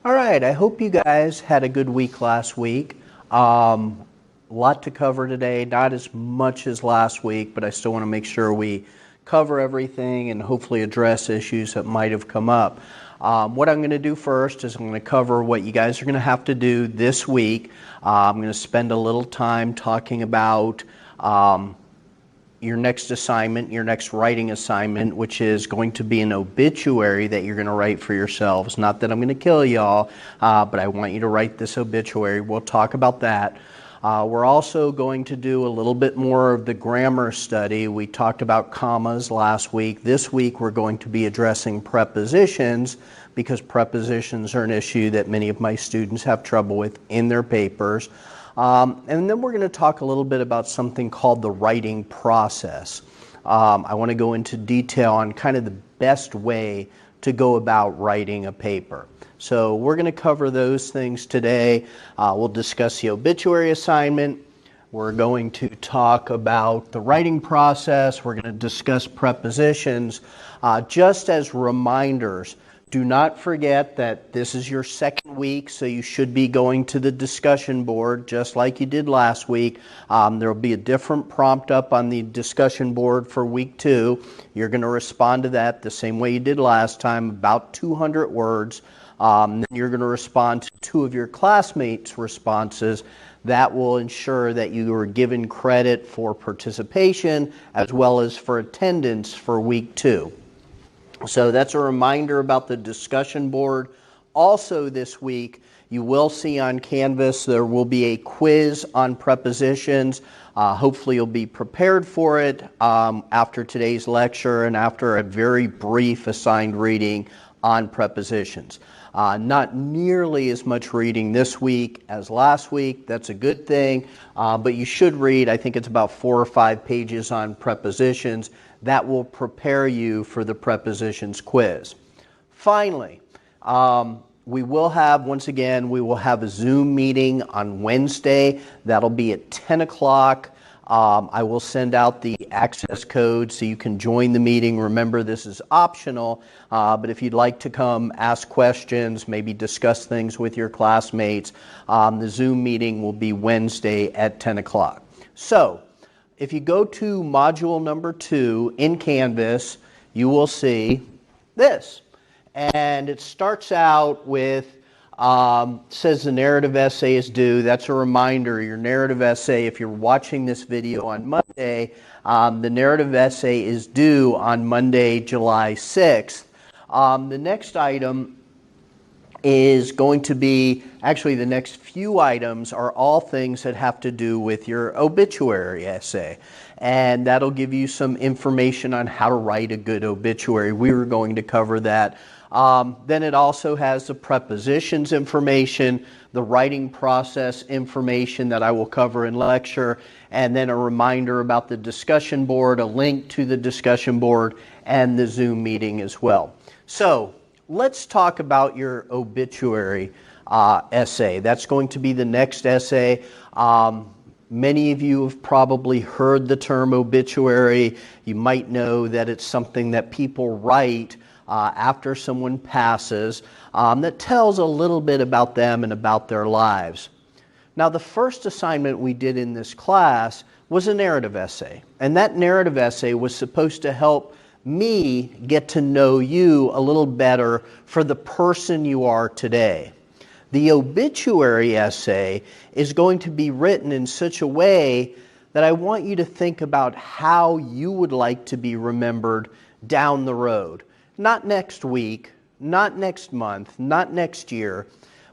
All right, I hope you guys had a good week last week. A lot to cover today, not as much as last week, but I still want to make sure we cover everything and hopefully address issues that might have come up. What I'm going to do first is I'm going to cover what you guys are going to have to do this week. I'm going to spend a little time talking about your next assignment, your next writing assignment, which is going to be an obituary that you're going to write for yourselves. Not that I'm going to kill y'all, but I want you to write this obituary. We'll talk about that. We're also going to do a little bit more of the grammar study. We talked about commas last week. This week we're going to be addressing prepositions because prepositions are an issue that many of my students have trouble with in their papers. And then we're going to talk a little bit about something called the writing process. I want to go into detail on kind of the best way to go about writing a paper. So we're going to cover those things today. We'll discuss the obituary assignment. We're going to talk about the writing process. We're going to discuss prepositions. Just as reminders, do not forget that this is your second week, so you should be going to the discussion board just like you did last week. There will be a different prompt up on the discussion board for week 2. You're going to respond to that the same way you did last time, about 200 words. Then you're going to respond to 2 of your classmates' responses. That will ensure that you are given credit for participation as well as for attendance for week 2. So that's a reminder about the discussion board. Also this week, you will see on Canvas there will be a quiz on prepositions. Hopefully you'll be prepared for it after today's lecture and after a very brief assigned reading on prepositions. Not nearly as much reading this week as last week. That's a good thing, but you should read, I think it's about 4 or 5 pages on prepositions. That will prepare you for the prepositions quiz. Finally, we will have a Zoom meeting on Wednesday. That'll be at 10 o'clock. I will send out the access code so you can join the meeting. Remember, this is optional, but if you'd like to come ask questions, maybe discuss things with your classmates, the Zoom meeting will be Wednesday at 10 o'clock. So, if you go to module number 2 in Canvas, you will see this. And it starts out with, says the narrative essay is due. That's a reminder, your narrative essay, if you're watching this video on Monday, the narrative essay is due on Monday, July 6th. The next item is going to be, actually the next few items are all things that have to do with your obituary essay. And that'll give you some information on how to write a good obituary. We were going to cover that. Then it also has the prepositions information, the writing process information that I will cover in lecture, and then a reminder about the discussion board, a link to the discussion board, and the Zoom meeting as well. So, let's talk about your obituary essay. That's going to be the next essay. Many of you have probably heard the term obituary. You might know that it's something that people write after someone passes that tells a little bit about them and about their lives. Now, the first assignment we did in this class was a narrative essay, and that narrative essay was supposed to help me get to know you a little better for the person you are today. The obituary essay is going to be written in such a way that I want you to think about how you would like to be remembered down the road. Not next week, not next month, not next year,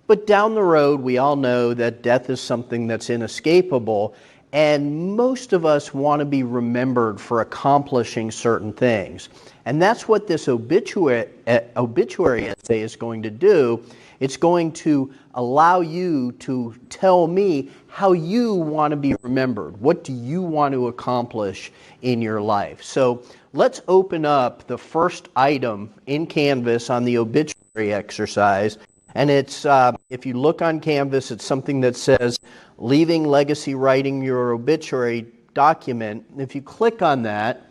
but down the road we all know that death is something that's inescapable, and most of us want to be remembered for accomplishing certain things. And that's what this obituary essay is going to do. It's going to allow you to tell me how you want to be remembered. What do you want to accomplish in your life? So let's open up the first item in Canvas on the obituary exercise. And it's, if you look on Canvas, it's something that says, Leaving Legacy Writing Your Obituary Document. If you click on that,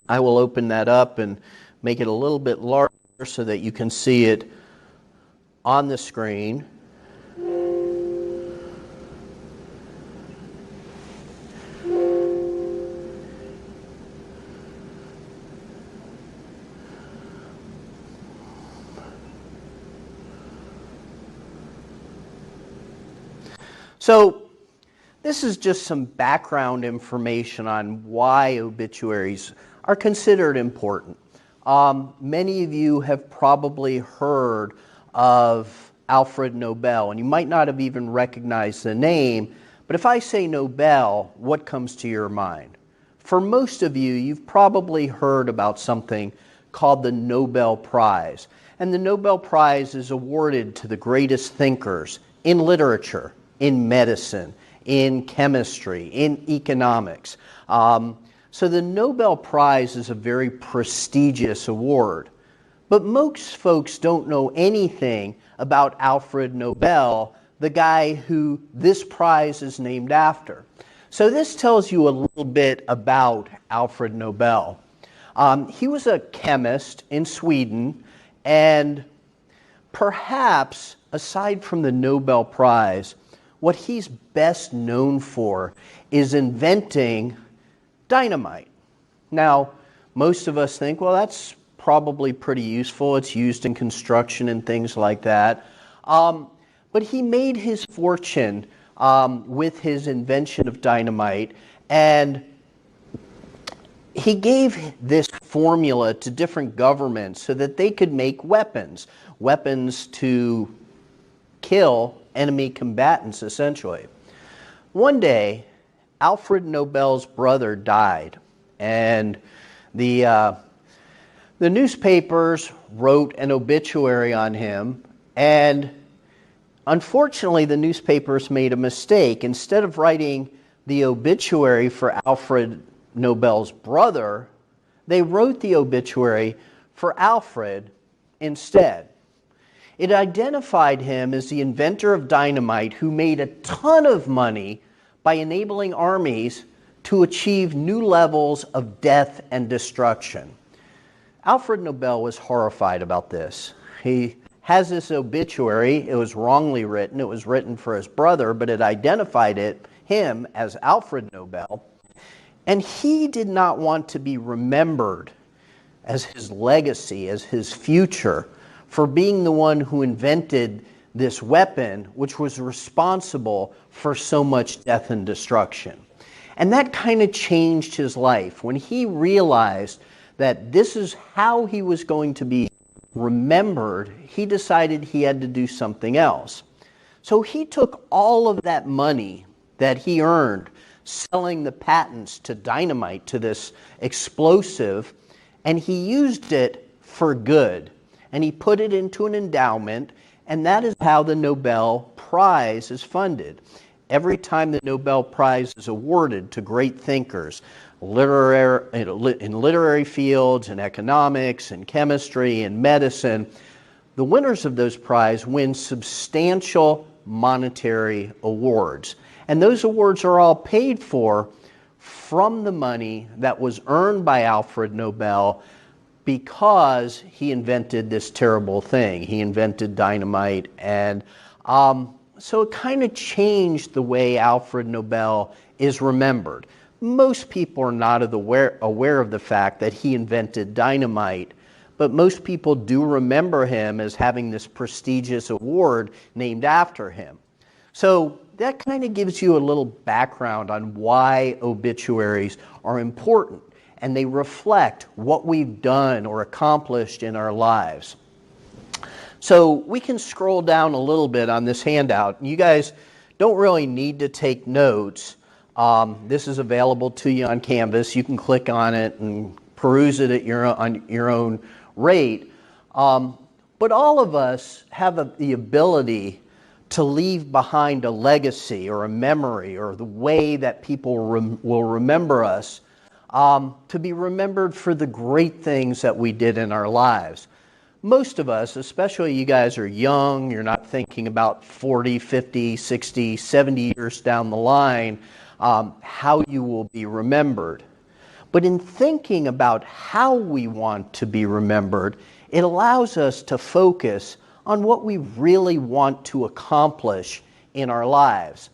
I will open that up and make it a little bit larger so that you can see it on the screen. So this is just some background information on why obituaries are considered important. Many of you have probably heard of Alfred Nobel, and you might not have even recognized the name, but if I say Nobel, what comes to your mind? For most of you, you've probably heard about something called the Nobel Prize. And the Nobel Prize is awarded to the greatest thinkers in literature, in medicine, in chemistry, in economics. So the Nobel Prize is a very prestigious award. But most folks don't know anything about Alfred Nobel, the guy who this prize is named after. So this tells you a little bit about Alfred Nobel. He was a chemist in Sweden, and perhaps, aside from the Nobel Prize, what he's best known for is inventing dynamite. Now, most of us think, well, that's probably pretty useful. It's used in construction and things like that. But he made his fortune with his invention of dynamite, and he gave this formula to different governments so that they could make weapons to kill enemy combatants, essentially. One day, Alfred Nobel's brother died, and the newspapers wrote an obituary on him, and unfortunately, the newspapers made a mistake. Instead of writing the obituary for Alfred Nobel's brother, they wrote the obituary for Alfred instead. It identified him as the inventor of dynamite who made a ton of money by enabling armies to achieve new levels of death and destruction. Alfred Nobel was horrified about this. He has this obituary. It was wrongly written. It was written for his brother, but it identified him as Alfred Nobel. And he did not want to be remembered as his legacy, as his future, for being the one who invented this weapon, which was responsible for so much death and destruction. And that kind of changed his life. When he realized that this is how he was going to be remembered, he decided he had to do something else. So he took all of that money that he earned selling the patents to dynamite, to this explosive, and he used it for good. And he put it into an endowment, and that is how the Nobel Prize is funded. Every time the Nobel Prize is awarded to great thinkers, in literary fields, in economics, in chemistry, in medicine, the winners of those prizes win substantial monetary awards. And those awards are all paid for from the money that was earned by Alfred Nobel because he invented this terrible thing. He invented dynamite, and so it kind of changed the way Alfred Nobel is remembered. Most people are not aware of the fact that he invented dynamite, but most people do remember him as having this prestigious award named after him. So that kind of gives you a little background on why obituaries are important, and they reflect what we've done or accomplished in our lives. So we can scroll down a little bit on this handout. You guys don't really need to take notes. This is available to you on Canvas. You can click on it and peruse it at on your own rate. But all of us have the ability to leave behind a legacy or a memory or the way that people will remember us, to be remembered for the great things that we did in our lives. Most of us, especially you guys are young, you're not thinking about 40, 50, 60, 70 years down the line, how you will be remembered. But in thinking about how we want to be remembered, it allows us to focus on what we really want to accomplish in our lives.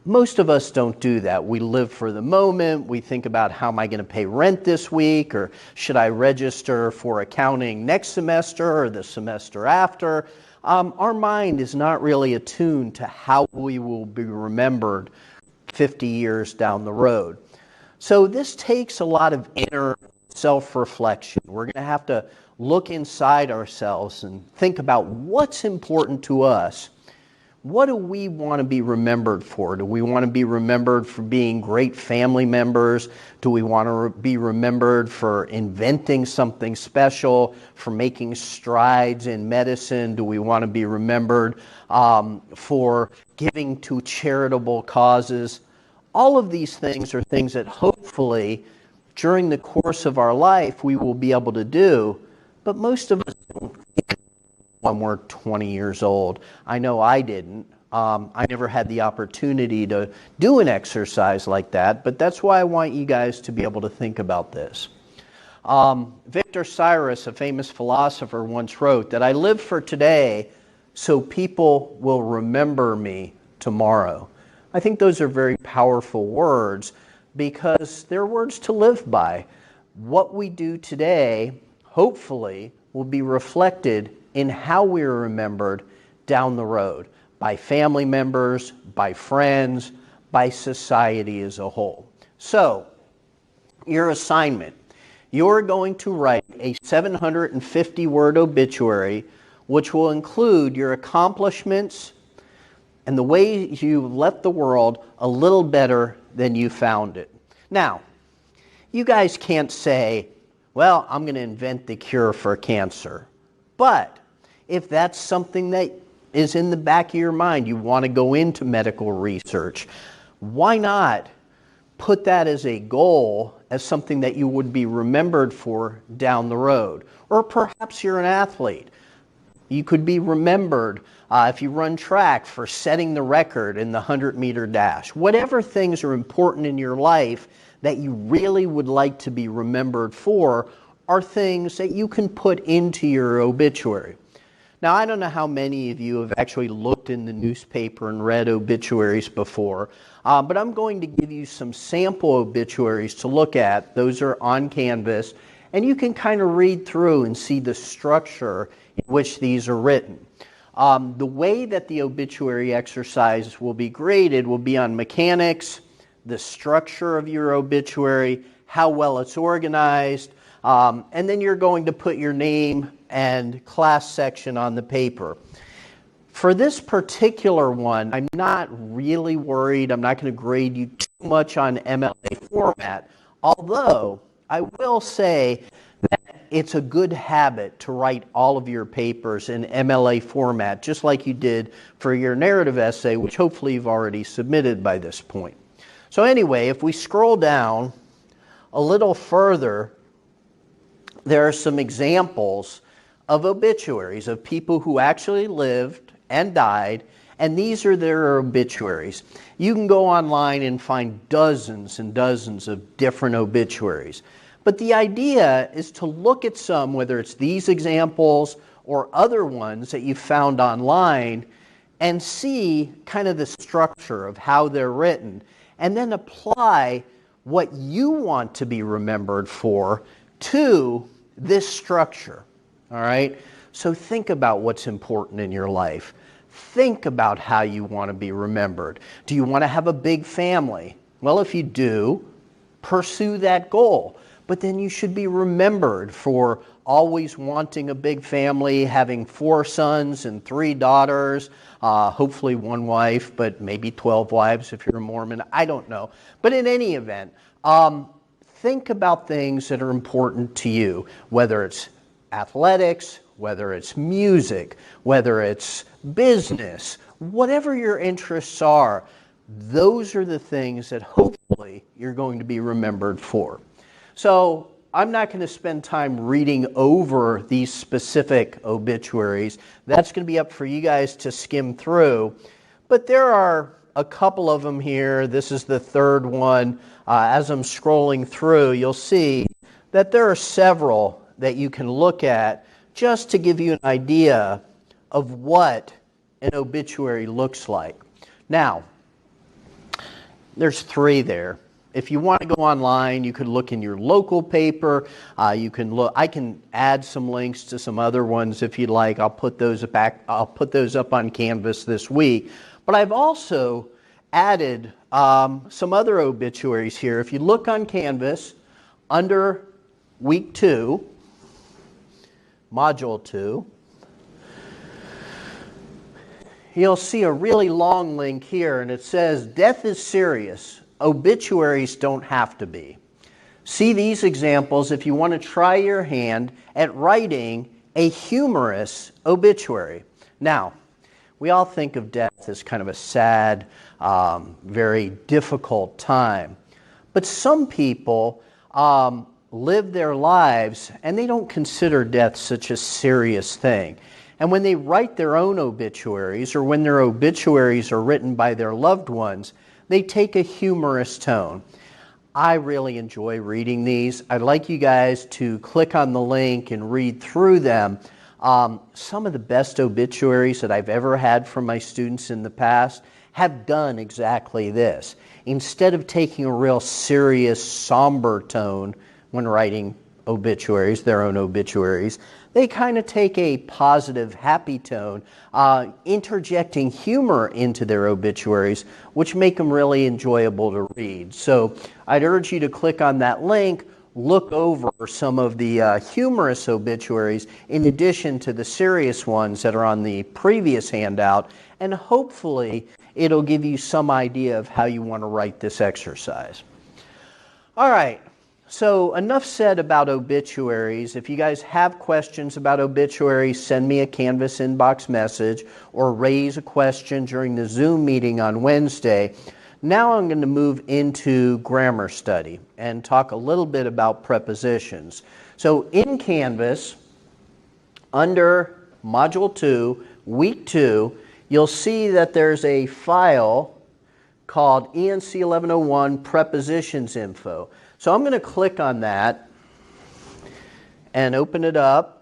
Most of us don't do that. We live for the moment. We think about, how am I going to pay rent this week, or should I register for accounting next semester or the semester after? Our mind is not really attuned to how we will be remembered 50 years down the road. So this takes a lot of inner self-reflection. We're going to have to look inside ourselves and think about what's important to us. What do we want to be remembered for? Do we want to be remembered for being great family members? Do we want to be remembered for inventing something special, for making strides in medicine? Do we want to be remembered for giving to charitable causes? All of these things are things that hopefully during the course of our life we will be able to do, but most of us don't when we're 20 years old. I know I didn't. I never had the opportunity to do an exercise like that, but that's why I want you guys to be able to think about this. Victor Cyrus, a famous philosopher, once wrote that I live for today so people will remember me tomorrow. I think those are very powerful words because they're words to live by. What we do today, hopefully, will be reflected in how we are remembered down the road by family members, by friends, by society as a whole. So, your assignment, you're going to write a 750-word obituary which will include your accomplishments and the way you left the world a little better than you found it. Now, you guys can't say, well, I'm going to invent the cure for cancer. But if that's something that is in the back of your mind, you want to go into medical research, why not put that as a goal, as something that you would be remembered for down the road? Or perhaps you're an athlete. You could be remembered if you run track for setting the record in the 100-meter dash. Whatever things are important in your life that you really would like to be remembered for are things that you can put into your obituary. Now, I don't know how many of you have actually looked in the newspaper and read obituaries before, but I'm going to give you some sample obituaries to look at. Those are on canvas, and you can kind of read through and see the structure in which these are written. The way that the obituary exercise will be graded will be on mechanics, the structure of your obituary, how well it's organized, and then you're going to put your name and class section on the paper. For this particular one, I'm not really worried. I'm not going to grade you too much on MLA format, although I will say that it's a good habit to write all of your papers in MLA format, just like you did for your narrative essay, which hopefully you've already submitted by this point. So anyway, if we scroll down a little further, there are some examples of obituaries of people who actually lived and died, and these are their obituaries. You can go online and find dozens and dozens of different obituaries. But the idea is to look at some, whether it's these examples or other ones that you found online, and see kind of the structure of how they're written, and then apply what you want to be remembered for to this structure. All right? So think about what's important in your life. Think about how you want to be remembered. Do you want to have a big family? Well, if you do, pursue that goal. But then you should be remembered for always wanting a big family, having 4 sons and 3 daughters, hopefully 1 wife, but maybe 12 wives if you're a Mormon. I don't know. But in any event, think about things that are important to you, whether it's athletics, whether it's music, whether it's business, whatever your interests are, those are the things that hopefully you're going to be remembered for. So I'm not going to spend time reading over these specific obituaries. That's going to be up for you guys to skim through. But there are a couple of them here. This is the third one. As I'm scrolling through, you'll see that there are several that you can look at just to give you an idea of what an obituary looks like. Now, there's 3 there. If you want to go online, you could look in your local paper. You can look. I can add some links to some other ones if you'd like. I'll put those up on Canvas this week. But I've also added some other obituaries here. If you look on Canvas under week 2, module 2, you'll see a really long link here, and it says, "Death is serious. Obituaries don't have to be." See these examples if you want to try your hand at writing a humorous obituary. Now, we all think of death as kind of a sad, very difficult time. But some people live their lives and they don't consider death such a serious thing. And when they write their own obituaries, or when their obituaries are written by their loved ones, they take a humorous tone. I really enjoy reading these. I'd like you guys to click on the link and read through them. Some of the best obituaries that I've ever had from my students in the past have done exactly this. Instead of taking a real serious, somber tone when writing obituaries, their own obituaries, they kind of take a positive, happy tone, interjecting humor into their obituaries, which make them really enjoyable to read. So I'd urge you to click on that link, look over some of the humorous obituaries in addition to the serious ones that are on the previous handout, and hopefully it'll give you some idea of how you want to write this exercise. All right. So enough said about obituaries. If you guys have questions about obituaries, send me a Canvas inbox message or raise a question during the Zoom meeting on Wednesday. Now I'm going to move into grammar study and talk a little bit about prepositions. So in Canvas, under Module 2, Week 2, you'll see that there's a file called ENC 1101 Prepositions Info. So I'm going to click on that and open it up.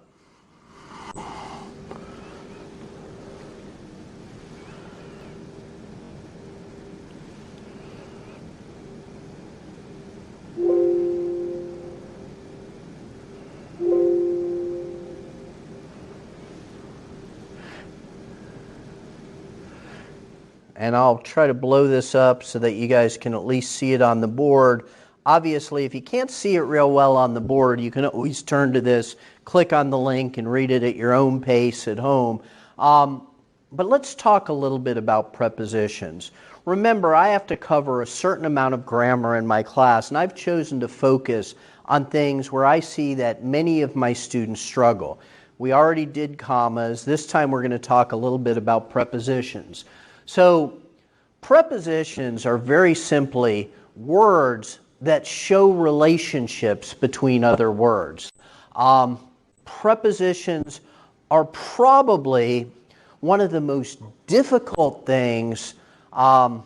And I'll try to blow this up so that you guys can at least see it on the board. Obviously, if you can't see it real well on the board, you can always turn to this, click on the link, and read it at your own pace at home. But let's talk a little bit about prepositions. Remember, I have to cover a certain amount of grammar in my class, and I've chosen to focus on things where I see that many of my students struggle. We already did commas. This time we're going to talk a little bit about prepositions. So, prepositions are very simply words that show relationships between other words. Prepositions are probably one of the most difficult things to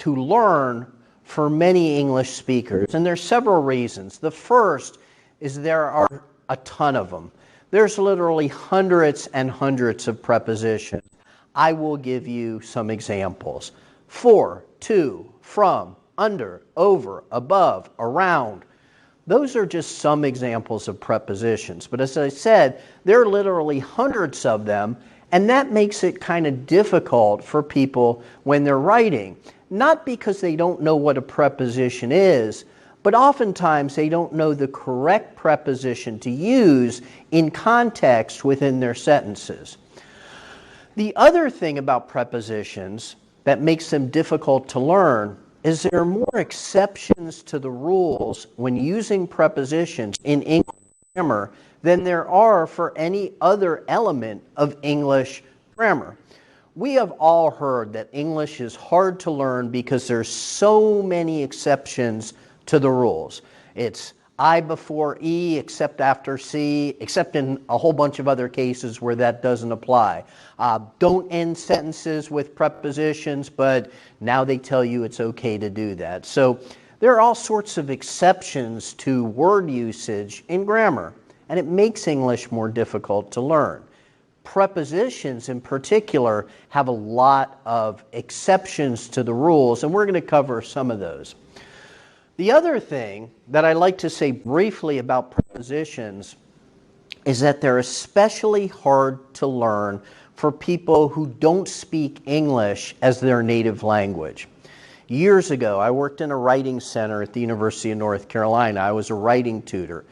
learn for many English speakers, and there's several reasons. The first is there are a ton of them. There's literally hundreds and hundreds of prepositions. I will give you some examples. For, to, from, under, over, above, around. Those are just some examples of prepositions. But as I said, there are literally hundreds of them, and that makes it kind of difficult for people when they're writing. Not because they don't know what a preposition is, but oftentimes they don't know the correct preposition to use in context within their sentences. The other thing about prepositions that makes them difficult to learn is there are more exceptions to the rules when using prepositions in English grammar than there are for any other element of English grammar. We have all heard that English is hard to learn because there's so many exceptions to the rules. It's I before E, except after C, except in a whole bunch of other cases where that doesn't apply. Don't end sentences with prepositions, but now they tell you it's okay to do that. So there are all sorts of exceptions to word usage in grammar, and it makes English more difficult to learn. Prepositions in particular have a lot of exceptions to the rules, and we're going to cover some of those. The other thing that I like to say briefly about prepositions is that they're especially hard to learn for people who don't speak English as their native language. Years ago, I worked in a writing center at the University of North Carolina. I was a writing tutor.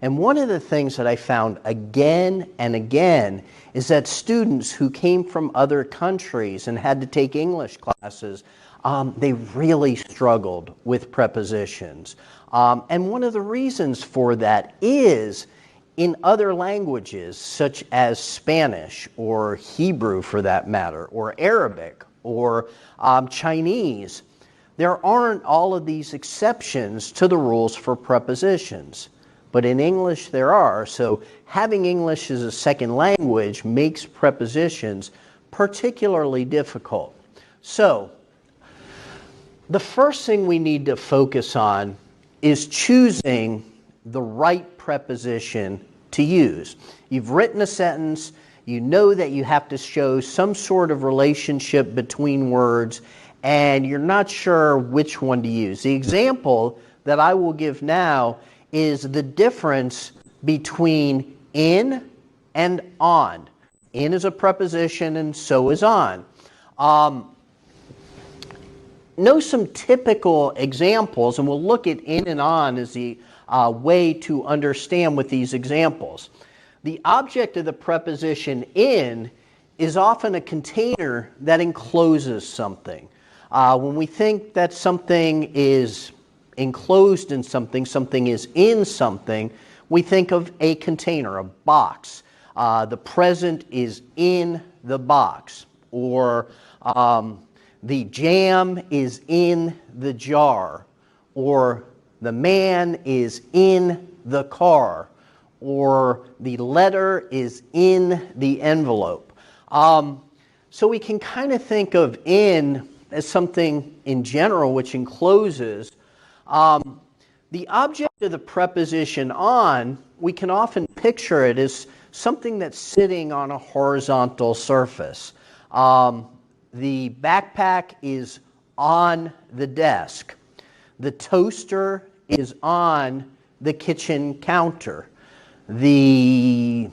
And one of the things that I found again and again is that students who came from other countries and had to take English classes, they really struggled with prepositions. And one of the reasons for that is in other languages, such as Spanish or Hebrew for that matter, or Arabic or Chinese, there aren't all of these exceptions to the rules for prepositions. But in English there are, so having English as a second language makes prepositions particularly difficult. So, the first thing we need to focus on is choosing the right preposition to use. You've written a sentence, you know that you have to show some sort of relationship between words, and you're not sure which one to use. The example that I will give now is the difference between in and on. In is a preposition and so is on. Know some typical examples, and we'll look at in and on as the way to understand with these examples. The object of the preposition in is often a container that encloses something. When we think that something is enclosed in something, something is in something, we think of a container, a box. The present is in the box, or the jam is in the jar, or the man is in the car, or the letter is in the envelope. So we can kind of think of in as something in general which encloses. The object of the preposition on, we can often picture it as something that's sitting on a horizontal surface. The backpack is on the desk. The toaster is on the kitchen counter. The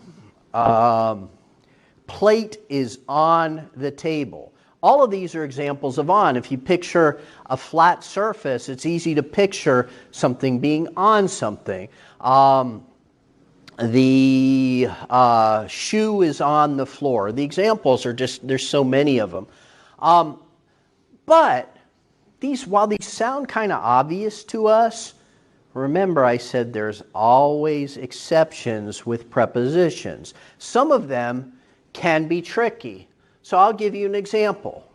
plate is on the table. All of these are examples of on. If you picture a flat surface, it's easy to picture something being on something. The shoe is on the floor. The examples are just, there's so many of them. But while these sound kind of obvious to us, remember I said there's always exceptions with prepositions. Some of them can be tricky. So I'll give you an example.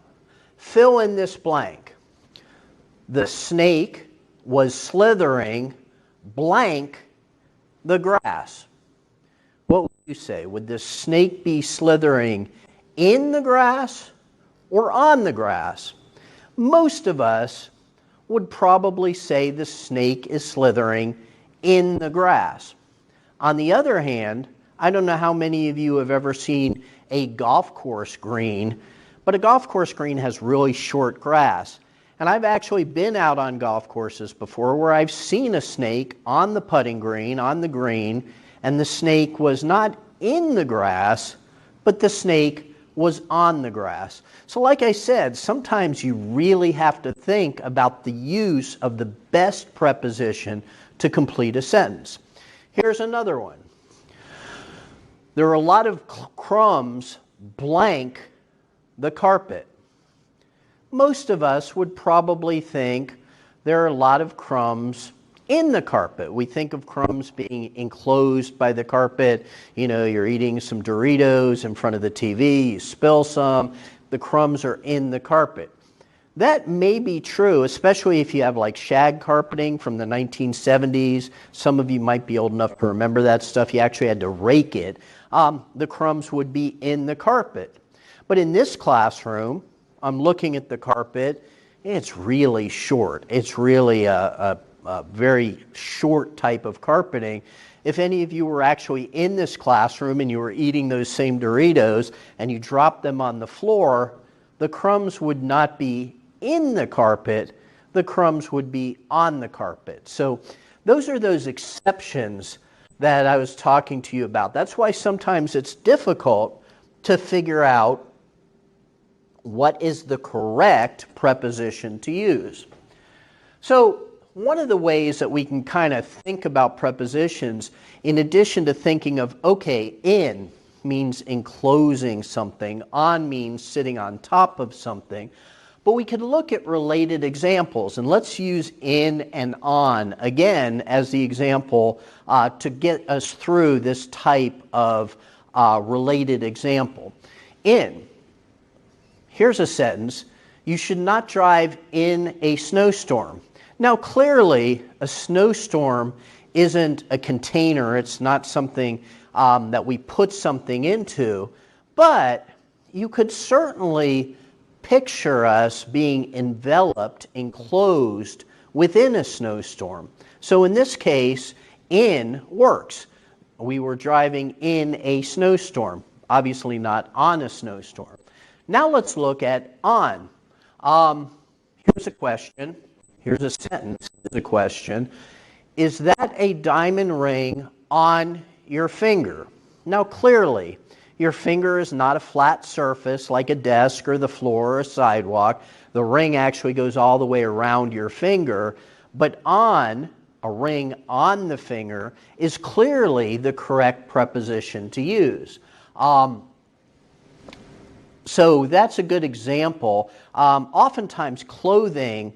Fill in this blank. The snake was slithering blank the grass. What would you say? Would the snake be slithering in the grass or on the grass? Most of us would probably say the snake is slithering in the grass. On the other hand, I don't know how many of you have ever seen a golf course green, but a golf course green has really short grass. And I've actually been out on golf courses before where I've seen a snake on the putting green, on the green, and the snake was not in the grass, but the snake was on the grass. So like I said, sometimes you really have to think about the use of the best preposition to complete a sentence. Here's another one. There are a lot of crumbs blank the carpet. Most of us would probably think there are a lot of crumbs in the carpet. We think of crumbs being enclosed by the carpet. You know, you're eating some Doritos in front of the TV, you spill some, the crumbs are in the carpet. That may be true, especially if you have like shag carpeting from the 1970s. Some of you might be old enough to remember that stuff. You actually had to rake it. The crumbs would be in the carpet. But in this classroom, I'm looking at the carpet, it's really short. It's really a very short type of carpeting. If any of you were actually in this classroom and you were eating those same Doritos and you dropped them on the floor, the crumbs would not be in the carpet, the crumbs would be on the carpet. So those are those exceptions that I was talking to you about. That's why sometimes it's difficult to figure out what is the correct preposition to use. So one of the ways that we can kind of think about prepositions, in addition to thinking of, okay, in means enclosing something, on means sitting on top of something, but we could look at related examples, and let's use in and on again as the example to get us through this type of related example. In, here's a sentence, you should not drive in a snowstorm. Now clearly a snowstorm isn't a container, it's not something that we put something into, but you could certainly picture us being enveloped, enclosed within a snowstorm. So in this case, in works. We were driving in a snowstorm, obviously not on a snowstorm. Now let's look at on. Here's a question. Here's a sentence. Here's a question. Is that a diamond ring on your finger? Now clearly, your finger is not a flat surface like a desk or the floor or a sidewalk. The ring actually goes all the way around your finger, but on, a ring on the finger, is clearly the correct preposition to use. So that's a good example. Oftentimes clothing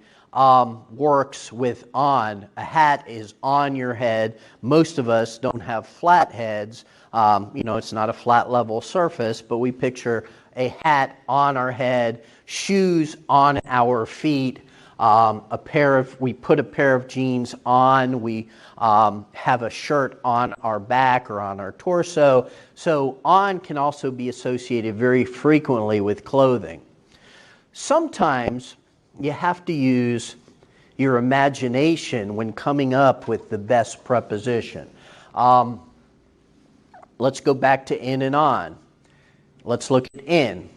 works with on. A hat is on your head. Most of us don't have flat heads. It's not a flat level surface, but we picture a hat on our head, shoes on our feet, we put a pair of jeans on, we have a shirt on our back or on our torso. So on can also be associated very frequently with clothing. Sometimes you have to use your imagination when coming up with the best preposition. Let's go back to in and on. Let's look at in.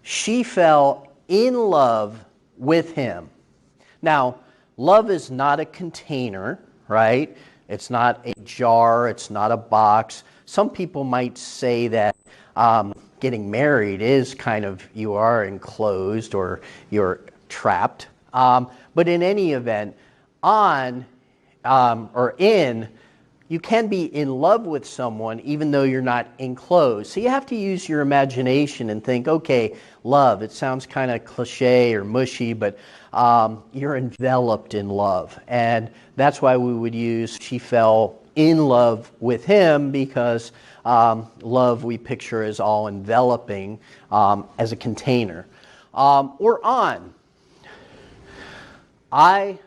She fell in love with him. Now, love is not a container, right? It's not a jar, it's not a box. Some people might say that getting married is kind of, you are enclosed or you're trapped. But in any event, on or in, you can be in love with someone even though you're not enclosed. So you have to use your imagination and think, okay, love, it sounds kind of cliche or mushy, but you're enveloped in love. And that's why we would use she fell in love with him, because love we picture as all enveloping as a container. Or on. I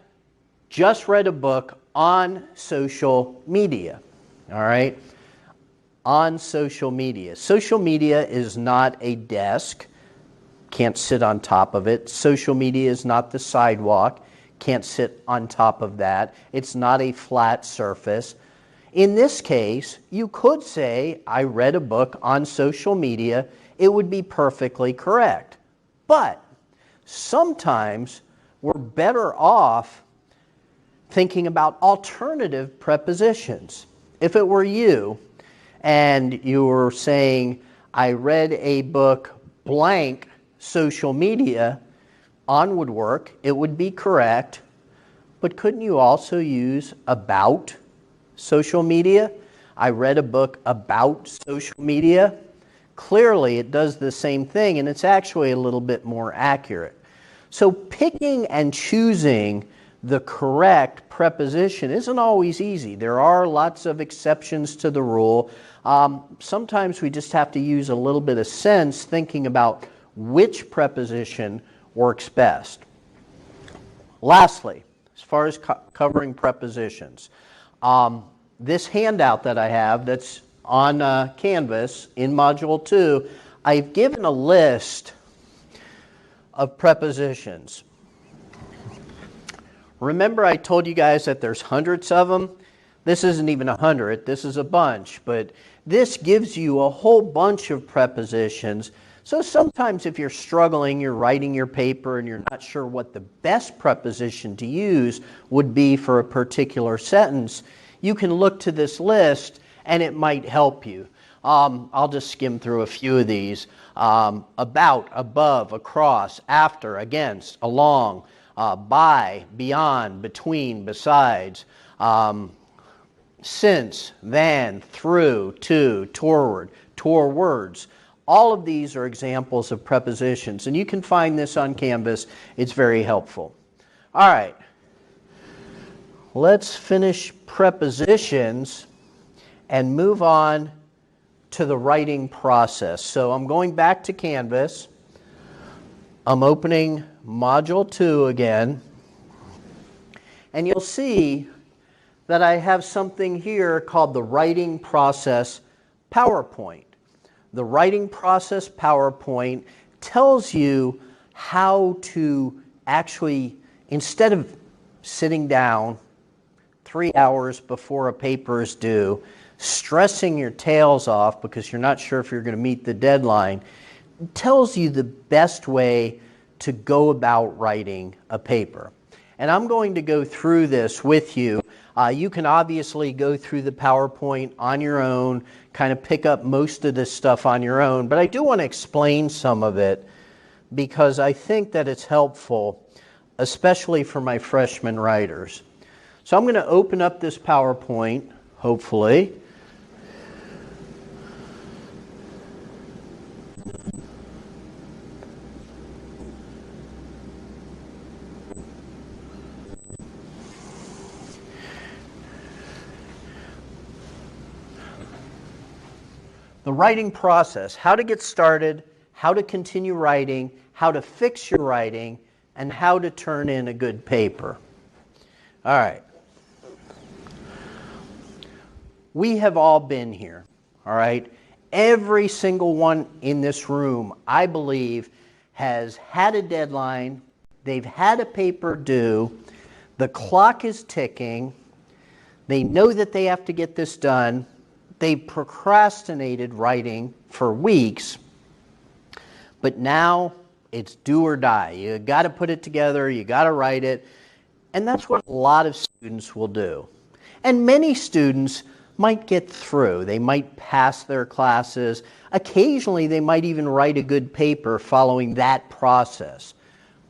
just read a book on social media, all right? On social media. Social media is not a desk, can't sit on top of it. Social media is not the sidewalk, can't sit on top of that. It's not a flat surface. In this case, you could say, I read a book on social media. It would be perfectly correct. But sometimes we're better off thinking about alternative prepositions. If it were you and you were saying, I read a book blank social media, on would work, it would be correct, but couldn't you also use about social media? I read a book about social media. Clearly it does the same thing, and it's actually a little bit more accurate. So picking and choosing the correct preposition isn't always easy. There are lots of exceptions to the rule. Sometimes we just have to use a little bit of sense thinking about which preposition works best. Lastly, as far as covering prepositions, this handout that I have that's on Canvas in Module 2, I've given a list of prepositions. Remember I told you guys that there's hundreds of them? This isn't even 100, this is a bunch, but this gives you a whole bunch of prepositions. So sometimes if you're struggling, you're writing your paper and you're not sure what the best preposition to use would be for a particular sentence, you can look to this list and it might help you. I'll just skim through a few of these. About, above, across, after, against, along, by, beyond, between, besides, since, than, through, to, towards. All of these are examples of prepositions, and you can find this on Canvas. It's very helpful. All right, let's finish prepositions and move on to the writing process. So I'm going back to Canvas. I'm opening Module 2 again, and you'll see that I have something here called the Writing Process PowerPoint. The Writing Process PowerPoint tells you how to actually, instead of sitting down 3 hours before a paper is due, stressing your tails off because you're not sure if you're going to meet the deadline, it tells you the best way to go about writing a paper. And I'm going to go through this with you. You can obviously go through the PowerPoint on your own, kind of pick up most of this stuff on your own, but I do want to explain some of it because I think that it's helpful, especially for my freshman writers. So I'm going to open up this PowerPoint, hopefully. The writing process, how to get started, how to continue writing, how to fix your writing, and how to turn in a good paper. All right. We have all been here, all right? Every single one in this room, I believe, has had a deadline, they've had a paper due, the clock is ticking, they know that they have to get this done, they procrastinated writing for weeks, but now it's do or die. You got to put it together, you got to write it, and that's what a lot of students will do. And many students might get through. They might pass their classes. Occasionally, they might even write a good paper following that process.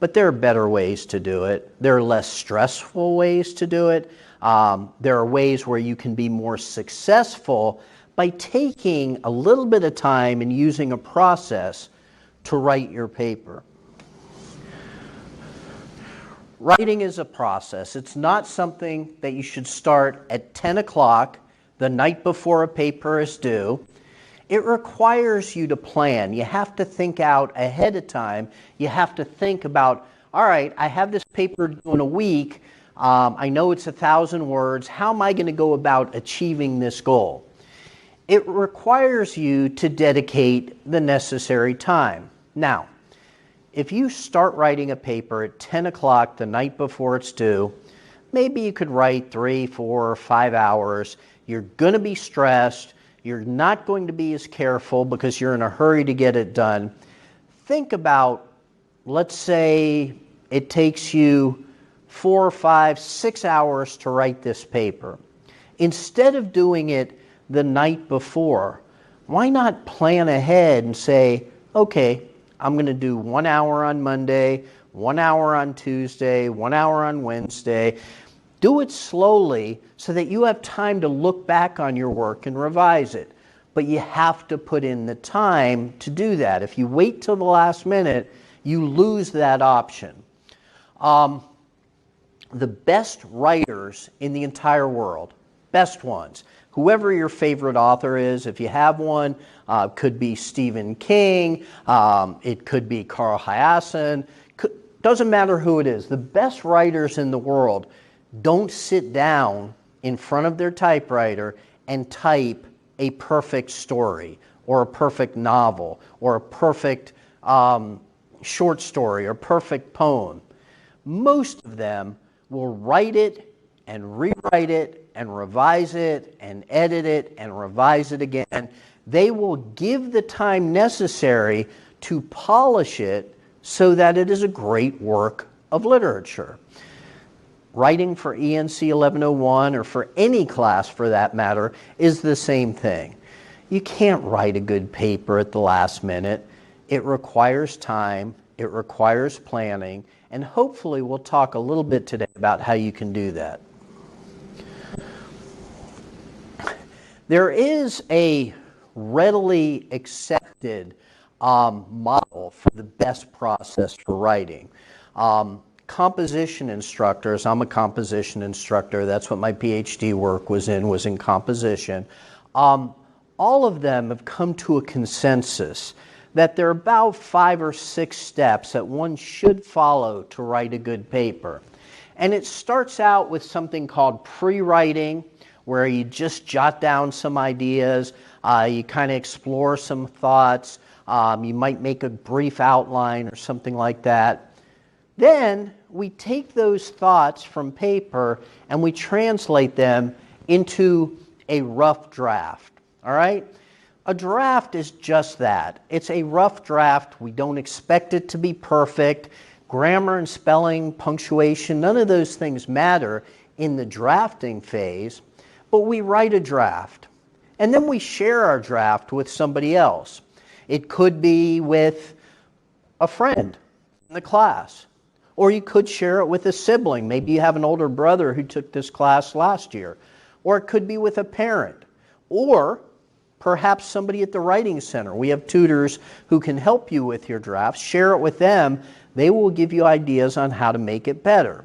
But there are better ways to do it. There are less stressful ways to do it. There are ways where you can be more successful by taking a little bit of time and using a process to write your paper. Writing is a process. It's not something that you should start at 10 o'clock the night before a paper is due. It requires you to plan. You have to think out ahead of time. You have to think about, all right, I have this paper due in a week. I know it's 1,000 words. How am I going to go about achieving this goal? It requires you to dedicate the necessary time. Now, if you start writing a paper at 10 o'clock the night before it's due, maybe you could write 3, 4, or 5 hours. You're going to be stressed. You're not going to be as careful because you're in a hurry to get it done. Think about, let's say it takes you 4, 5, 6 hours to write this paper. Instead of doing it the night before, why not plan ahead and say, okay, I'm going to do 1 hour on Monday, 1 hour on Tuesday, 1 hour on Wednesday. Do it slowly so that you have time to look back on your work and revise it. But you have to put in the time to do that. If you wait till the last minute, you lose that option. The best writers in the entire world, best ones, whoever your favorite author is, if you have one, could be Stephen King, it could be Carl Hiaasen, doesn't matter who it is. The best writers in the world don't sit down in front of their typewriter and type a perfect story or a perfect novel or a perfect short story or perfect poem. Most of them will write it and rewrite it and revise it and edit it and revise it again. They will give the time necessary to polish it so that it is a great work of literature. Writing for ENC 1101, or for any class for that matter, is the same thing. You can't write a good paper at the last minute. It requires time, it requires planning, and hopefully we'll talk a little bit today about how you can do that. There is a readily accepted model for the best process for writing. Composition instructors, I'm a composition instructor, that's what my PhD work was in composition. All of them have come to a consensus that there are about 5 or 6 steps that one should follow to write a good paper. And it starts out with something called pre-writing, where you just jot down some ideas, you kind of explore some thoughts, you might make a brief outline or something like that. Then we take those thoughts from paper and we translate them into a rough draft. All right? A draft is just that. It's a rough draft. We don't expect it to be perfect. Grammar and spelling, punctuation, none of those things matter in the drafting phase, but we write a draft. And then we share our draft with somebody else. It could be with a friend in the class, or you could share it with a sibling. Maybe you have an older brother who took this class last year, or it could be with a parent, or perhaps somebody at the writing center. We have tutors who can help you with your drafts. Share it with them. They will give you ideas on how to make it better.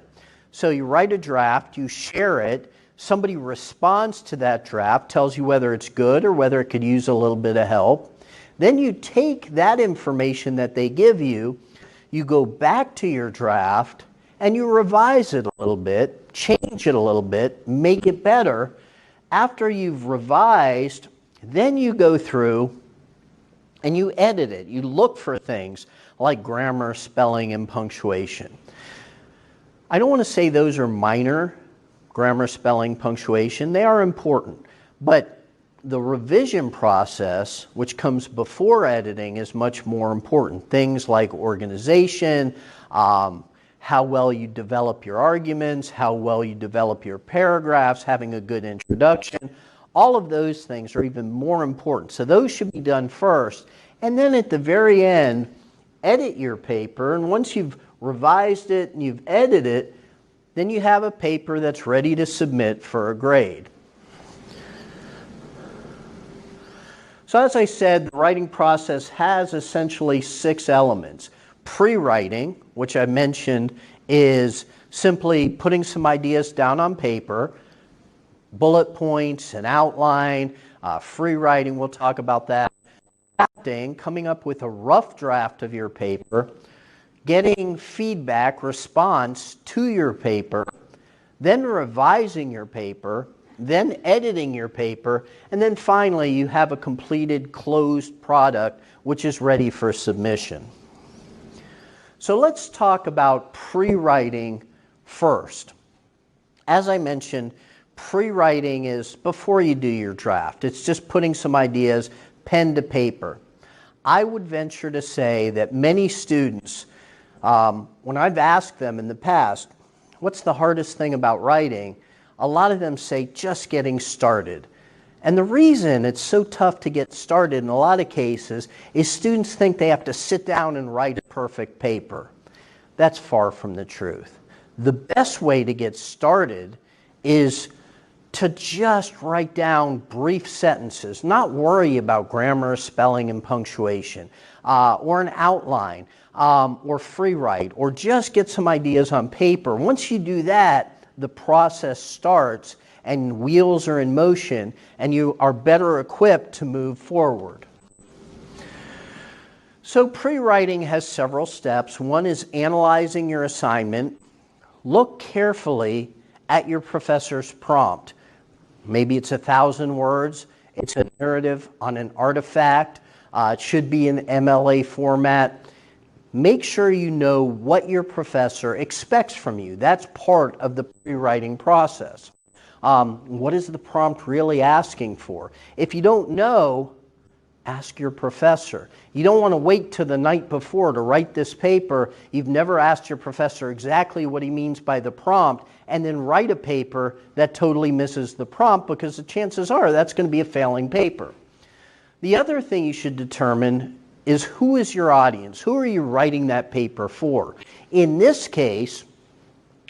So you write a draft, you share it, somebody responds to that draft, tells you whether it's good or whether it could use a little bit of help. Then you take that information that they give you, you go back to your draft, and you revise it a little bit, change it a little bit, make it better. After you've revised, then you go through and you edit it. You look for things like grammar, spelling, and punctuation. I don't want to say those are minor, grammar, spelling, punctuation. They are important. But the revision process, which comes before editing, is much more important. Things like organization, how well you develop your arguments, how well you develop your paragraphs, having a good introduction. All of those things are even more important. So those should be done first. And then at the very end, edit your paper. And once you've revised it and you've edited it, then you have a paper that's ready to submit for a grade. So as I said, the writing process has essentially 6 elements. Pre-writing, which I mentioned, is simply putting some ideas down on paper, bullet points, an outline, free writing, we'll talk about that. Drafting, coming up with a rough draft of your paper, getting feedback, response to your paper, then revising your paper, then editing your paper, and then finally you have a completed closed product which is ready for submission. So let's talk about pre-writing first. As I mentioned, pre-writing is before you do your draft. It's just putting some ideas pen to paper. I would venture to say that many students, when I've asked them in the past, what's the hardest thing about writing? A lot of them say just getting started. And the reason it's so tough to get started in a lot of cases is students think they have to sit down and write a perfect paper. That's far from the truth. The best way to get started is to just write down brief sentences, not worry about grammar, spelling, and punctuation, or an outline, or free write, or just get some ideas on paper. Once you do that, the process starts and wheels are in motion and you are better equipped to move forward. So pre-writing has several steps. One is analyzing your assignment. Look carefully at your professor's prompt. Maybe it's 1,000 words. It's a narrative on an artifact. It should be in MLA format. make sure you know what your professor expects from you. That's part of the pre-writing process. What is the prompt really asking for? If you don't know, ask your professor. You don't want to wait till the night before to write this paper. You've never asked your professor exactly what he means by the prompt, and then write a paper that totally misses the prompt, because the chances are that's going to be a failing paper. The other thing you should determine is, who is your audience? Who are you writing that paper for? In this case,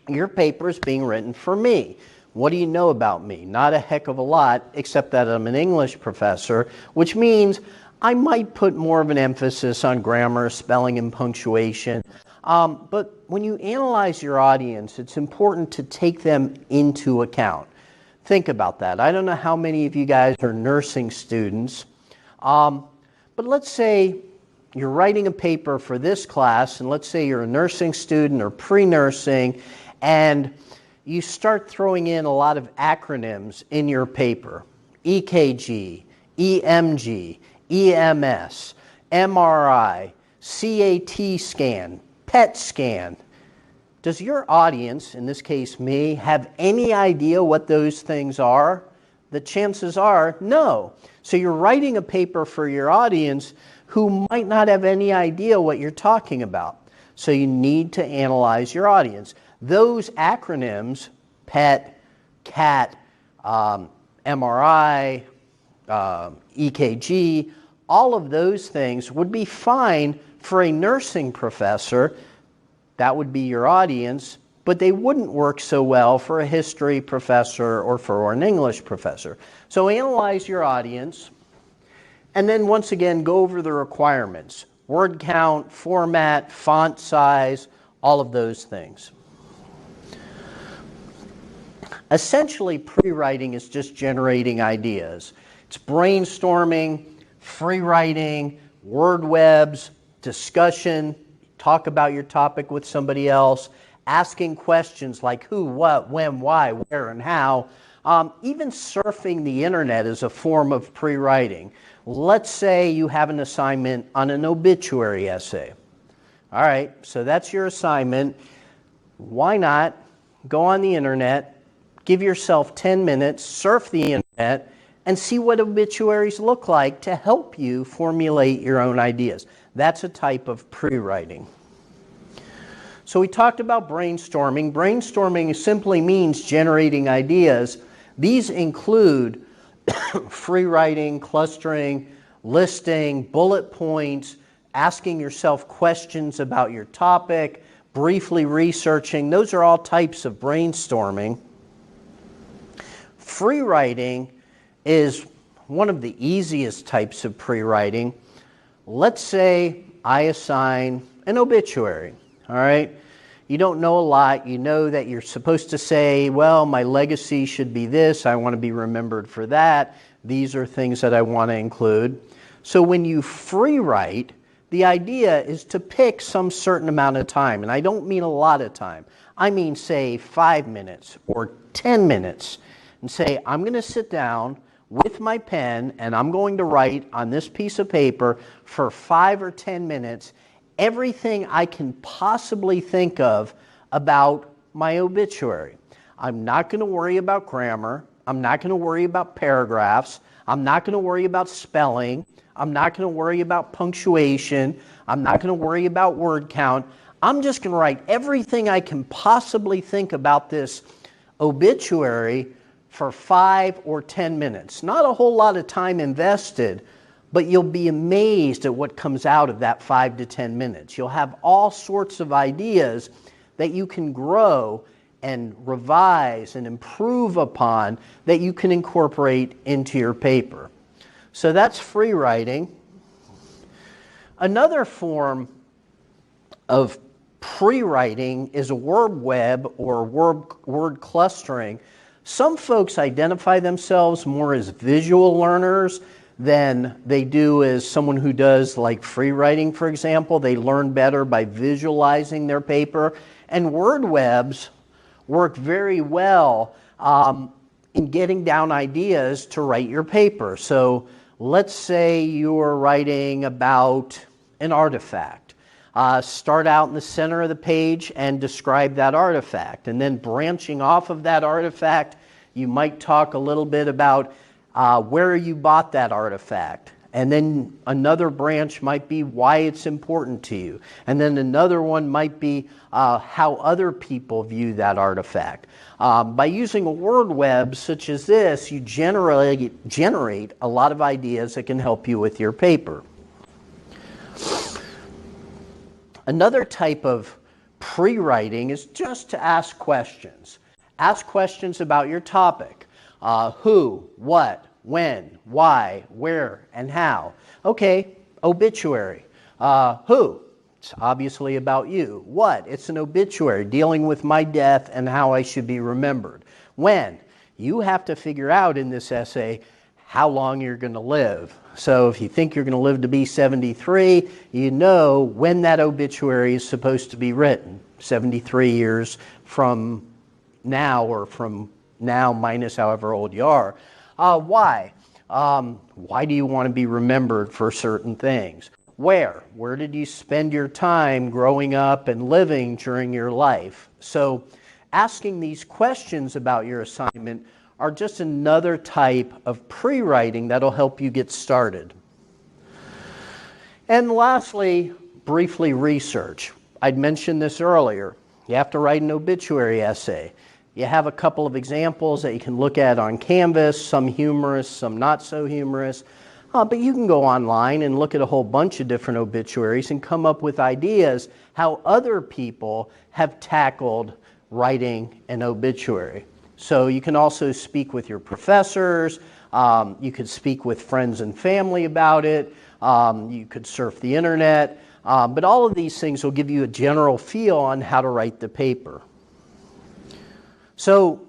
your paper is being written for me. What do you know about me? Not a heck of a lot, except that I'm an English professor, which means I might put more of an emphasis on grammar, spelling, and punctuation. But when you analyze your audience, it's important to take them into account. Think about that. I don't know how many of you guys are nursing students, but let's say you're writing a paper for this class, and let's say you're a nursing student or pre-nursing, and you start throwing in a lot of acronyms in your paper. EKG, EMG, EMS, MRI, CAT scan, PET scan. Does your audience, in this case me, have any idea what those things are? The chances are no. So you're writing a paper for your audience who might not have any idea what you're talking about. So you need to analyze your audience. Those acronyms, PET, CAT, MRI, EKG, all of those things would be fine for a nursing professor. That would be your audience, but they wouldn't work so well for a history professor or for an English professor. So analyze your audience, and then once again go over the requirements. Word count, format, font size, all of those things. Essentially, pre-writing is just generating ideas. It's brainstorming, free writing, word webs, discussion, talk about your topic with somebody else, asking questions like who, what, when, why, where, and how. Even surfing the internet is a form of pre-writing. Let's say you have an assignment on an obituary essay. All right, so that's your assignment. Why not go on the internet, give yourself 10 minutes, surf the internet, and see what obituaries look like to help you formulate your own ideas. That's a type of pre-writing. So we talked about brainstorming. Brainstorming simply means generating ideas. These include free writing, clustering, listing, bullet points, asking yourself questions about your topic, briefly researching. Those are all types of brainstorming. Free writing is one of the easiest types of pre-writing. Let's say I assign an obituary, all right? You don't know a lot. You know that you're supposed to say, well, my legacy should be this. I want to be remembered for that. These are things that I want to include. So when you free write, the idea is to pick some certain amount of time. And I don't mean a lot of time. I mean, say, 5 minutes or 10 minutes. And say, I'm going to sit down with my pen and I'm going to write on this piece of paper for 5 or 10 minutes everything I can possibly think of about my obituary. I'm not going to worry about grammar. I'm not going to worry about paragraphs. I'm not going to worry about spelling. I'm not going to worry about punctuation. I'm not going to worry about word count. I'm just going to write everything I can possibly think about this obituary for 5 or 10 minutes. Not a whole lot of time invested, but you'll be amazed at what comes out of that 5 to 10 minutes. You'll have all sorts of ideas that you can grow and revise and improve upon that you can incorporate into your paper. So that's free writing. Another form of pre-writing is a word web or word clustering. Some folks identify themselves more as visual learners than they do as someone who does like free writing, for example. They learn better by visualizing their paper. And word webs work very well in getting down ideas to write your paper. So let's say you're writing about an artifact. Start out in the center of the page and describe that artifact. And then branching off of that artifact, you might talk a little bit about where you bought that artifact. And then another branch might be why it's important to you. And then another one might be how other people view that artifact. By using a word web such as this, you generate a lot of ideas that can help you with your paper. Another type of pre-writing is just to ask questions. Ask questions about your topic. Who, what, when, why, where, and how. Okay, obituary. Who? It's obviously about you. What? It's an obituary dealing with my death and how I should be remembered. When? You have to figure out in this essay how long you're going to live. So if you think you're going to live to be 73, you know when that obituary is supposed to be written. 73 years from now, or from now minus however old you are. Why? Why do you want to be remembered for certain things? Where? Where did you spend your time growing up and living during your life? So asking these questions about your assignment are just another type of pre-writing that'll help you get started. And lastly, briefly research. I'd mentioned this earlier. You have to write an obituary essay. You have a couple of examples that you can look at on Canvas, some humorous, some not so humorous. But you can go online and look at a whole bunch of different obituaries and come up with ideas how other people have tackled writing an obituary. So you can also speak with your professors, you could speak with friends and family about it, you could surf the internet, but all of these things will give you a general feel on how to write the paper. So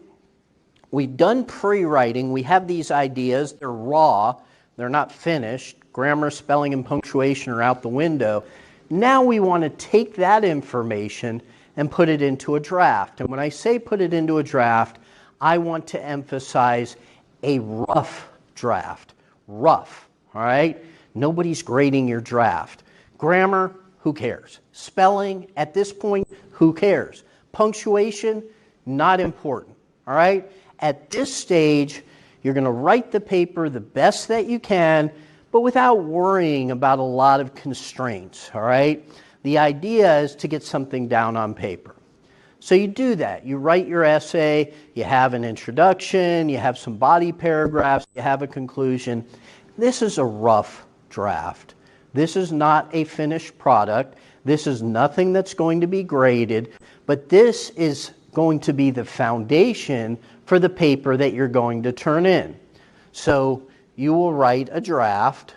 we've done pre-writing, we have these ideas, they're raw, they're not finished, grammar, spelling, and punctuation are out the window. Now we want to take that information and put it into a draft. And when I say put it into a draft, I want to emphasize a rough draft. Rough, all right? Nobody's grading your draft. Grammar, who cares? Spelling, at this point, who cares? Punctuation, not important, all right? At this stage, you're going to write the paper the best that you can, but without worrying about a lot of constraints, all right? The idea is to get something down on paper. So you do that. You write your essay, you have an introduction, you have some body paragraphs, you have a conclusion. This is a rough draft. This is not a finished product. This is nothing that's going to be graded, but this is going to be the foundation for the paper that you're going to turn in. So you will write a draft.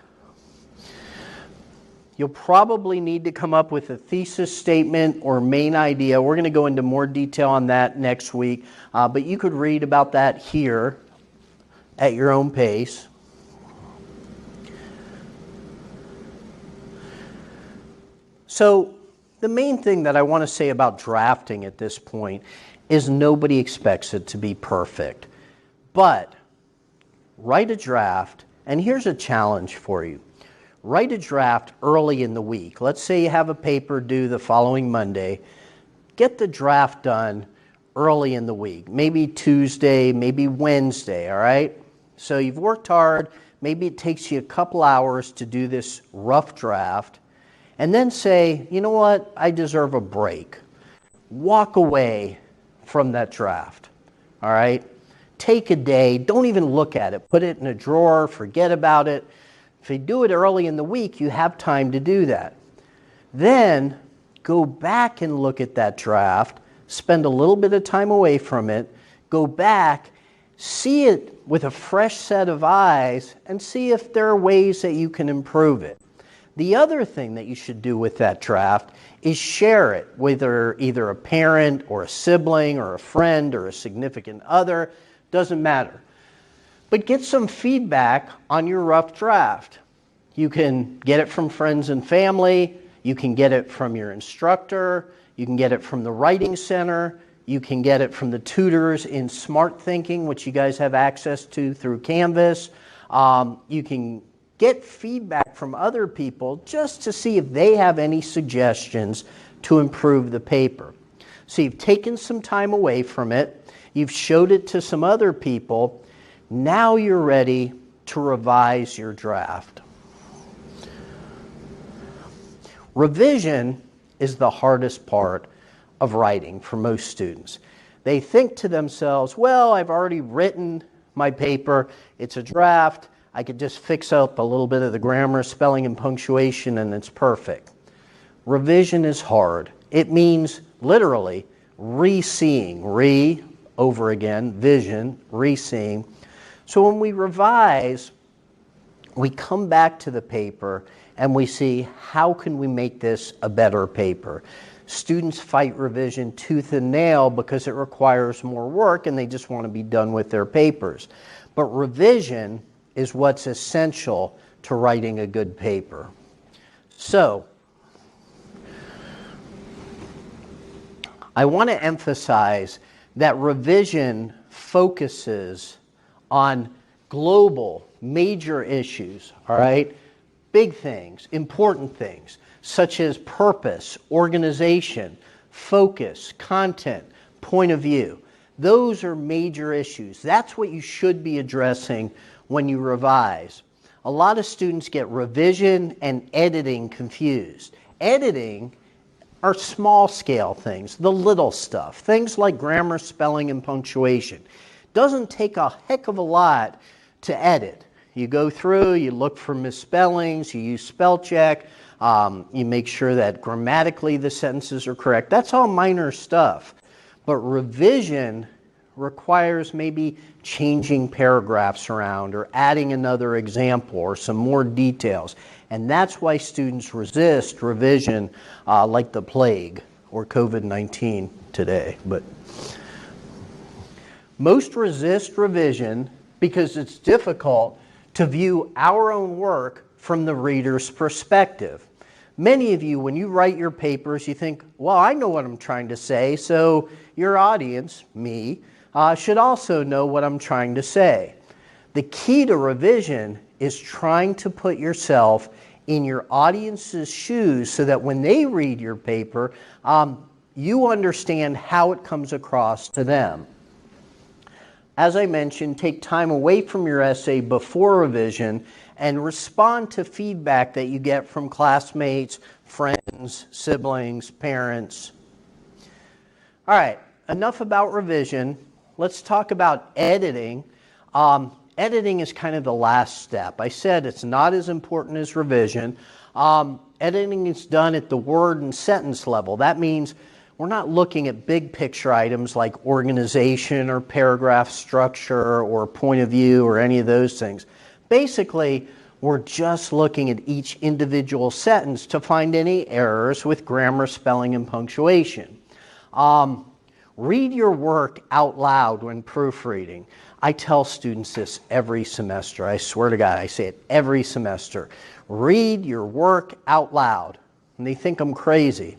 You'll probably need to come up with a thesis statement or main idea. We're going to go into more detail on that next week, but you could read about that here at your own pace. So the main thing that I want to say about drafting at this point is nobody expects it to be perfect. But write a draft, and here's a challenge for you. Write a draft early in the week. Let's say you have a paper due the following Monday. Get the draft done early in the week, maybe Tuesday, maybe Wednesday, all right? So you've worked hard. Maybe it takes you a couple hours to do this rough draft. And then say, you know what, I deserve a break. Walk away from that draft, all right? Take a day, don't even look at it. Put it in a drawer, forget about it. If you do it early in the week, you have time to do that. Then go back and look at that draft, spend a little bit of time away from it, go back, see it with a fresh set of eyes, and see if there are ways that you can improve it. The other thing that you should do with that draft is share it with either a parent or a sibling or a friend or a significant other, doesn't matter. But get some feedback on your rough draft. You can get it from friends and family, you can get it from your instructor, you can get it from the writing center, you can get it from the tutors in Smart Thinking, which you guys have access to through Canvas. You can get feedback from other people just to see if they have any suggestions to improve the paper. So you've taken some time away from it, you've showed it to some other people, now you're ready to revise your draft. Revision is the hardest part of writing for most students. They think to themselves, well, I've already written my paper, it's a draft, I could just fix up a little bit of the grammar, spelling, and punctuation, and it's perfect. Revision is hard. It means literally re-seeing, over again, vision, re-seeing. So when we revise, we come back to the paper and we see how can we make this a better paper. Students fight revision tooth and nail because it requires more work and they just want to be done with their papers. But revision is what's essential to writing a good paper. So, I want to emphasize that revision focuses on global, major issues, all right? Big things, important things, such as purpose, organization, focus, content, point of view. Those are major issues. That's what you should be addressing when you revise. A lot of students get revision and editing confused. Editing are small scale things, the little stuff, things like grammar, spelling, and punctuation. Doesn't take a heck of a lot to edit. You go through, you look for misspellings, you use spell check, you make sure that grammatically the sentences are correct. That's all minor stuff. But revision requires maybe changing paragraphs around or adding another example or some more details. And that's why students resist revision like the plague or COVID-19 today. But most resist revision because it's difficult to view our own work from the reader's perspective. Many of you, when you write your papers, you think, well, I know what I'm trying to say, so your audience, me, should also know what I'm trying to say. The key to revision is trying to put yourself in your audience's shoes so that when they read your paper, you understand how it comes across to them. As I mentioned, take time away from your essay before revision and respond to feedback that you get from classmates, friends, siblings, parents. All right, enough about revision. Let's talk about editing. Editing is kind of the last step. I said it's not as important as revision. Editing is done at the word and sentence level. That means we're not looking at big picture items like organization or paragraph structure or point of view or any of those things. Basically, we're just looking at each individual sentence to find any errors with grammar, spelling, and punctuation. Read your work out loud when proofreading. I tell students this every semester. I swear to God, I say it every semester. Read your work out loud. And they think I'm crazy.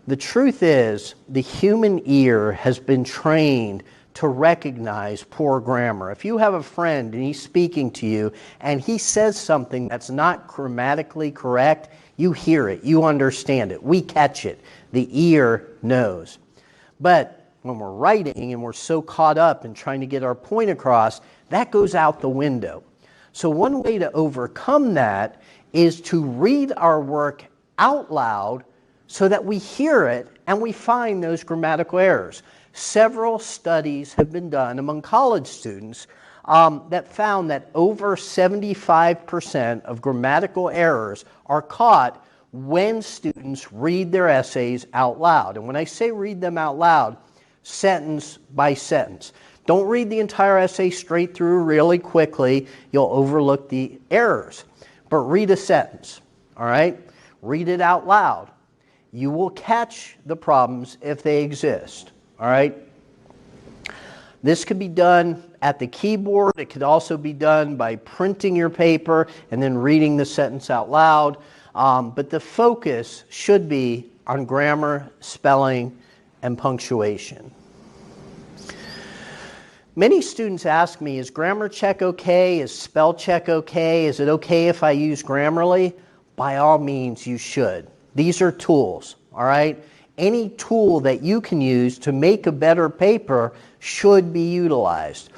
The truth is, the human ear has been trained to recognize poor grammar. If you have a friend and he's speaking to you and he says something that's not grammatically correct, you hear it, you understand it, we catch it. The ear knows. But when we're writing and we're so caught up in trying to get our point across, that goes out the window. So one way to overcome that is to read our work out loud so that we hear it and we find those grammatical errors. Several studies have been done among college students that found that over 75% of grammatical errors are caught when students read their essays out loud. And when I say read them out loud, sentence by sentence. Don't read the entire essay straight through really quickly. You'll overlook the errors. But read a sentence, all right? Read it out loud. You will catch the problems if they exist, all right? This could be done at the keyboard. It could also be done by printing your paper and then reading the sentence out loud. But the focus should be on grammar, spelling, and punctuation. Many students ask me, is grammar check okay? Is spell check okay? Is it okay if I use Grammarly? By all means, you should. These are tools, all right? Any tool that you can use to make a better paper should be utilized.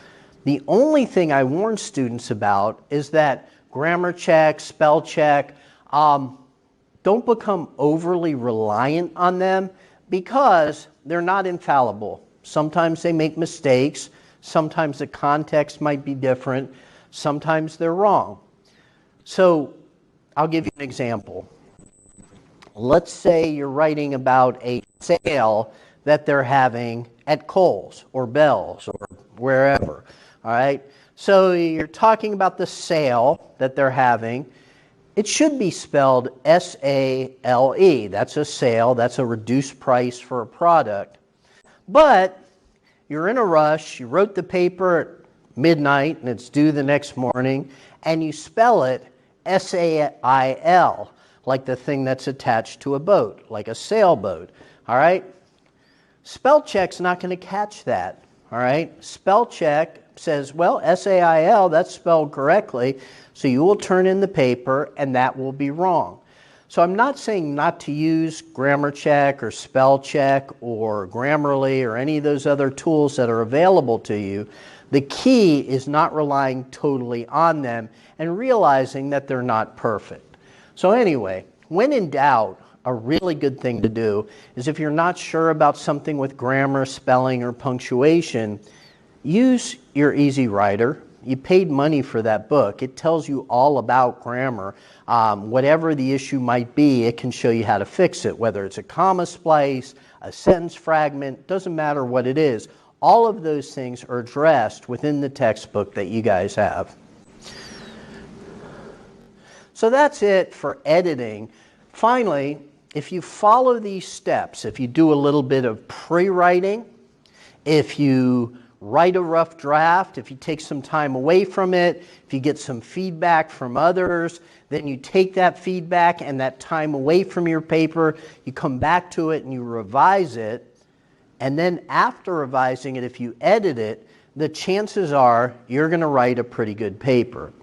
The only thing I warn students about is that grammar check, spell check, don't become overly reliant on them because they're not infallible. Sometimes they make mistakes. Sometimes the context might be different. Sometimes they're wrong. So I'll give you an example. Let's say you're writing about a sale that they're having at Kohl's or Bell's or wherever. All right? So you're talking about the sale that they're having. It should be spelled S-A-L-E. That's a sale. That's a reduced price for a product. But you're in a rush. You wrote the paper at midnight and it's due the next morning, and you spell it S-A-I-L, like the thing that's attached to a boat, like a sailboat. All right? Spell check's not going to catch that. All right? Spell check says, well, S-A-I-L, that's spelled correctly, so you will turn in the paper and that will be wrong. So I'm not saying not to use grammar check or spell check or Grammarly or any of those other tools that are available to you. The key is not relying totally on them and realizing that they're not perfect. So anyway, when in doubt, a really good thing to do is if you're not sure about something with grammar, spelling, or punctuation, use your Easy Writer. You paid money for that book. It tells you all about grammar. Whatever the issue might be, it can show you how to fix it, whether it's a comma splice, a sentence fragment, doesn't matter what it is. All of those things are addressed within the textbook that you guys have. So that's it for editing. Finally, if you follow these steps, if you do a little bit of pre-writing, if you write a rough draft, if you take some time away from it, if you get some feedback from others, then you take that feedback and that time away from your paper, you come back to it and you revise it, and then after revising it, if you edit it, the chances are you're going to write a pretty good paper.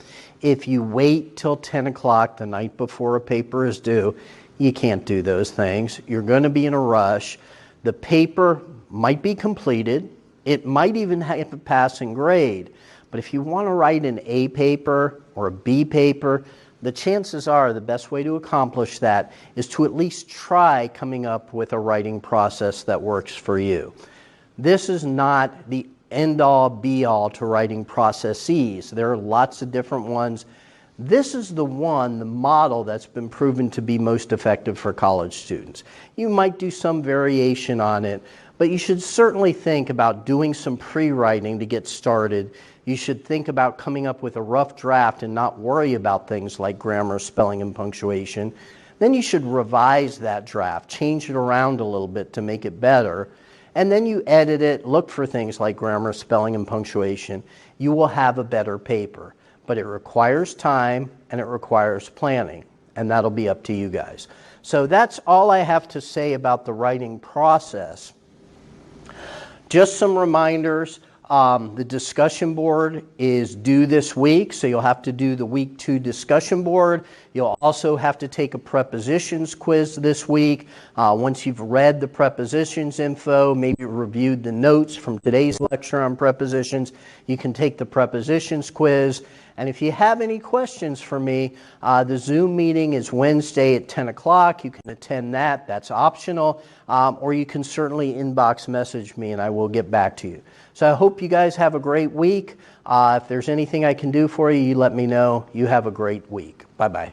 If you wait till 10 o'clock the night before a paper is due, you can't do those things. You're going to be in a rush. The paper might be completed. It might even have a passing grade. But if you want to write an A paper or a B paper, the chances are the best way to accomplish that is to at least try coming up with a writing process that works for you. This is not the end-all, be-all to writing processes. There are lots of different ones. This is the one, the model that's been proven to be most effective for college students. You might do some variation on it, but you should certainly think about doing some pre-writing to get started. You should think about coming up with a rough draft and not worry about things like grammar, spelling, and punctuation. Then you should revise that draft, change it around a little bit to make it better. And then you edit it, look for things like grammar, spelling, and punctuation. You will have a better paper. But it requires time and it requires planning, and that'll be up to you guys. So that's all I have to say about the writing process. Just some reminders. The discussion board is due this week, so you'll have to do the week 2 discussion board. You'll also have to take a prepositions quiz this week. Once you've read the prepositions info, maybe reviewed the notes from today's lecture on prepositions, you can take the prepositions quiz. And if you have any questions for me, the Zoom meeting is Wednesday at 10 o'clock. You can attend that. That's optional. Or you can certainly inbox message me and I will get back to you. So I hope you guys have a great week. If there's anything I can do for you, you let me know. You have a great week. Bye-bye.